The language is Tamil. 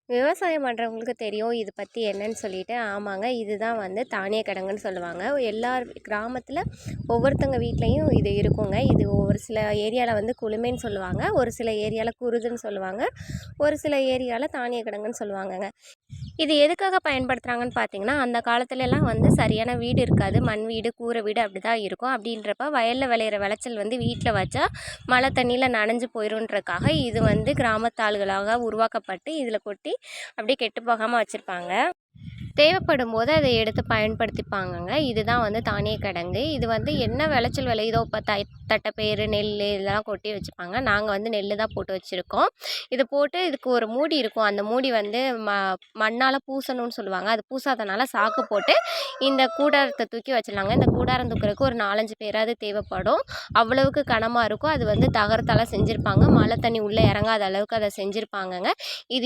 விவசாயம் பண்ணுறவங்களுக்கு தெரியும் இது பற்றி என்னன்னு சொல்லிட்டு. ஆமாங்க. இதுதான் வந்து தானிய கிடங்குன்னு சொல்லுவாங்க. எல்லார் கிராமத்தில் ஒவ்வொருத்தங்க வீட்லேயும் இது இருக்குங்க. இது ஒரு சில ஏரியாவில் வந்து குளுமைன்னு சொல்லுவாங்க, ஒரு சில ஏரியாவில் குருதுன்னு சொல்லுவாங்க, ஒரு சில ஏரியாவில் தானிய கிடங்குன்னு சொல்லுவாங்கங்க. இது எதுக்காக பயன்படுத்துகிறாங்கன்னு பார்த்தீங்கன்னா, அந்த காலத்துலலாம் வந்து சரியான வீடு இருக்காது. மண் வீடு, கூரை வீடு அப்படி தான் இருக்கும். அப்படின்றப்ப வயலில் விளையிற விளைச்சல் வந்து வீட்டில் வச்சா மழை தண்ணியில் நனைஞ்சு போயிருன்றக்காக இது வந்து கிராமத்து ஆளுகளாக உருவாக்கப்பட்டு இதில் கொட்டி அப்படியே கெட்டு போகாமல் வச்சுருப்பாங்க. தேவைப்படும் போது அதை எடுத்து பயன்படுத்திப்பாங்கங்க. இதுதான் வந்து தானிய கிடங்கு. இது வந்து என்ன விளைச்சல் விளையுதோ இப்போ தட்டைப்பயிறு, நெல் இதெல்லாம் கொட்டி வச்சுப்பாங்க. நாங்கள் வந்து நெல் தான் போட்டு வச்சுருக்கோம். இது போட்டு இதுக்கு ஒரு மூடி இருக்கும். அந்த மூடி வந்து மண்ணால் பூசணும்னு சொல்லுவாங்க. அது பூசாதனால சாக்கு போட்டு இந்த கூடாரத்தை தூக்கி வச்சிடலாங்க. இந்த கூடாரம் தூக்குறதுக்கு ஒரு 4, 5 பேராவது தேவைப்படும். அவ்வளவுக்கு கனமாக இருக்கும். அது வந்து தகரத்தால் செஞ்சுருப்பாங்க. மழை தண்ணி உள்ளே இறங்காத அளவுக்கு அதை செஞ்சுருப்பாங்கங்க. இது